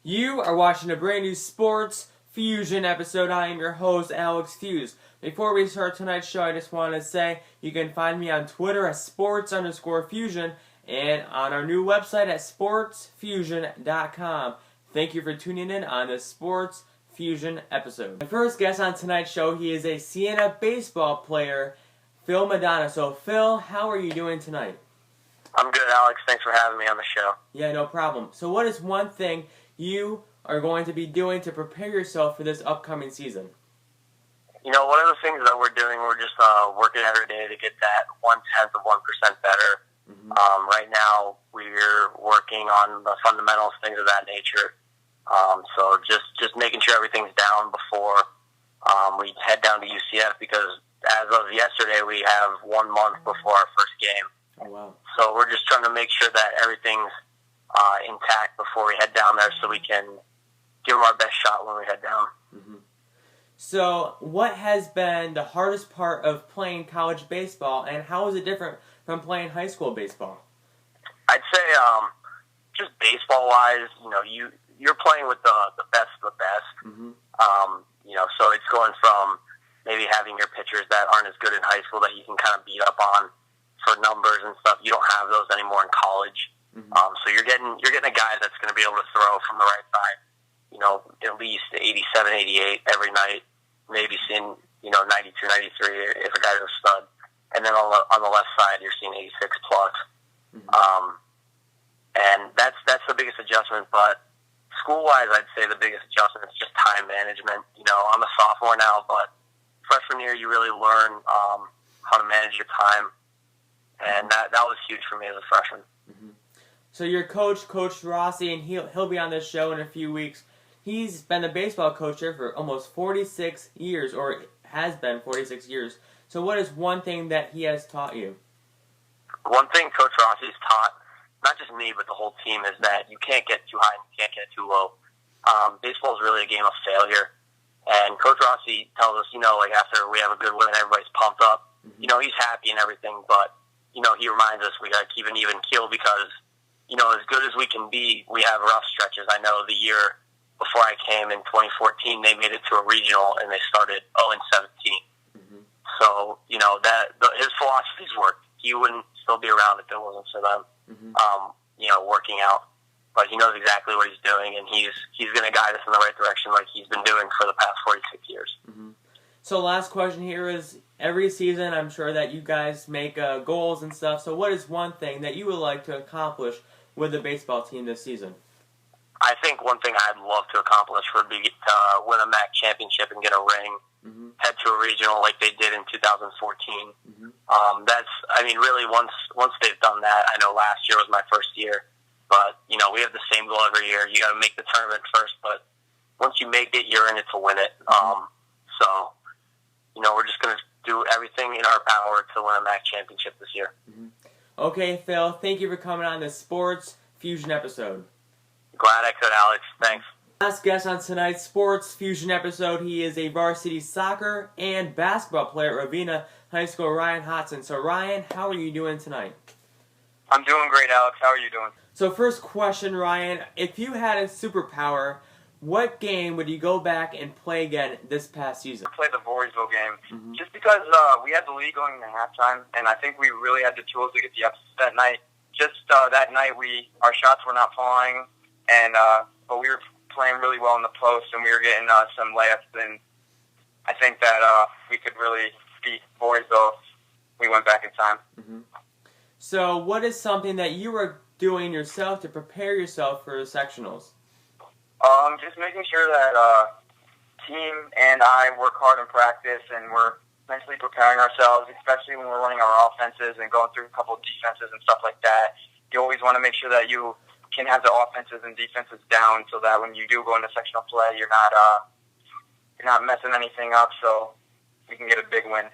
You are watching a brand new Sports Fusion episode. I am your host, Alex Fuse. Before we start tonight's show, I just want to say you can find me on Twitter at sports_fusion and on our new website at sportsfusion.com. Thank you for tuning in on this Sports Fusion episode. My first guest on tonight's show, he is a Siena baseball player, Phil Madonna. So, Phil, how are you doing tonight? I'm good, Alex. Thanks for having me on the show. Yeah, no problem. So what is one thing you are going to be doing to prepare yourself for this upcoming season? You know, one of the things that we're doing, we're just working every day to get that 0.1% better. Right now, we're working on the fundamentals, things of that nature. So just making sure everything's down before we head down to UCF, because as of yesterday, we have 1 month before our first game. Oh, wow. So we're just trying to make sure that everything's intact before we head down there, so we can give them our best shot when we head down. So what has been the hardest part of playing college baseball, and how is it different from playing high school baseball? I'd say just baseball-wise, you know, you're playing with the best of the best. You know, so it's going from maybe having your pitchers that aren't as good in high school that you can kind of beat up on for numbers and stuff. You don't have those anymore in college. So you're getting a guy that's going to be able to throw from the right side, you know, at least 87, 88 every night, maybe seeing, you know, 92, 93 if a guy's a stud. And then on the left side, you're seeing 86 plus. And that's the biggest adjustment. But school-wise, I'd say the biggest adjustment is just time management. You know, I'm a sophomore now, but freshman year, you really learn how to manage your time. And that was huge for me as a freshman. So your coach, Coach Rossi, and he'll be on this show in a few weeks. He's been the baseball coach here for almost 46 years, or has been 46 years. So what is one thing that he has taught you? One thing Coach Rossi's taught, not just me, but the whole team, is that you can't get too high and you can't get too low. Baseball is really a game of failure. And Coach Rossi tells us, you know, like after we have a good win, everybody's pumped up. You know, he's happy and everything, but you know, he reminds us we got to keep an even keel, because, you know, as good as we can be, we have rough stretches. I know the year before I came in 2014, they made it to a regional and they started 0-17. So, you know, his philosophies work. He wouldn't still be around if it wasn't for them, you know, working out. But he knows exactly what he's doing, and he's going to guide us in the right direction like he's been doing for the past 46 years. So last question here is, every season I'm sure that you guys make goals and stuff. So what is one thing that you would like to accomplish with the baseball team this season? I think one thing I'd love to accomplish would be to win a MAC championship and get a ring, head to a regional like they did in 2014. Really, once they've done that, I know last year was my first year, but, you know, we have the same goal every year. You got to make the tournament first, but once you make it, you're in it to win it. So, you know, we're just going to do everything in our power to win a MAC championship this year. Okay, Phil, thank you for coming on this Sports Fusion episode. Glad I could, Alex. Thanks. Last guest on tonight's Sports Fusion episode, he is a varsity soccer and basketball player at Ravenna High School, Ryan Hodson. So, Ryan, how are you doing tonight? I'm doing great, Alex. How are you doing? So, first question, Ryan. If you had a superpower, what game would you go back and play again this past season? Play the Voorheesville game. Just because we had the lead going into halftime, and I think we really had the tools to get the upset that night. Just that night, our shots were not falling, and but we were playing really well in the post, and we were getting some layups, and I think that we could really beat Voorheesville if we went back in time. So what is something that you were doing yourself to prepare yourself for the sectionals? Just making sure that team and I work hard in practice, and we're mentally preparing ourselves, especially when we're running our offenses and going through a couple of defenses and stuff like that. You always want to make sure that you can have the offenses and defenses down, so that when you do go into sectional play, you're not messing anything up, so we can get a big win.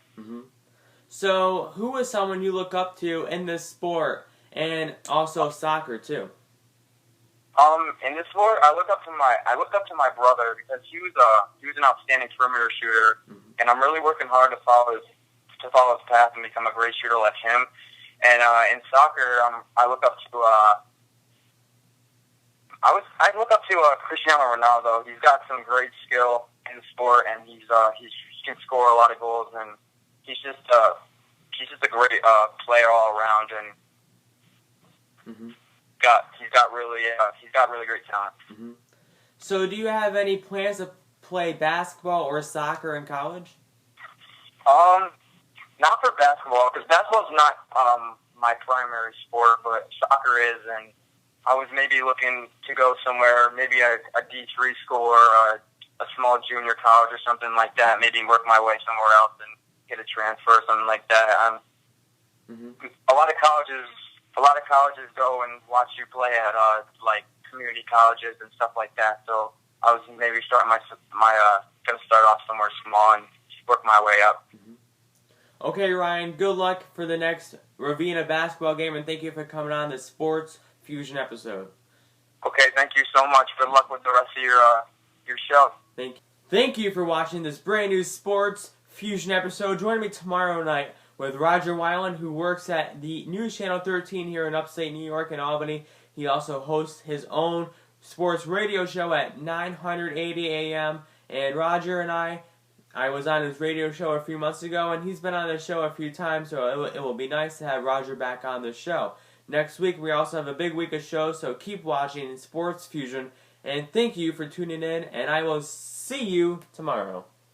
So who is someone you look up to in this sport, and also soccer too? In this sport, I look up to my brother, because he was an outstanding perimeter shooter, and I'm really working hard to follow his path and become a great shooter like him. And in soccer, I look up to I look up to Cristiano Ronaldo. He's got some great skill in the sport, and he can score a lot of goals, and he's just a great player all around, and he's got really great talent. Mm-hmm. So, do you have any plans to play basketball or soccer in college? Not for basketball, because basketball's not my primary sport, but soccer is, and I was maybe looking to go somewhere, maybe a D3 school or a small junior college or something like that. Maybe work my way somewhere else and get a transfer or something like that. A lot of colleges go and watch you play at like community colleges and stuff like that. So I was maybe gonna start off somewhere small and work my way up. Okay, Ryan. Good luck for the next Ravenna basketball game, and thank you for coming on the Sports Fusion episode. Okay, thank you so much. Good luck with the rest of your show. Thank you for watching this brand new Sports Fusion episode. Join me tomorrow night with Roger Weiland, who works at the News Channel 13 here in upstate New York in Albany. He also hosts his own sports radio show at 980 a.m. And Roger and I was on his radio show a few months ago, and he's been on the show a few times, so it will be nice to have Roger back on the show. Next week, we also have a big week of shows, so keep watching Sports Fusion. And thank you for tuning in, and I will see you tomorrow.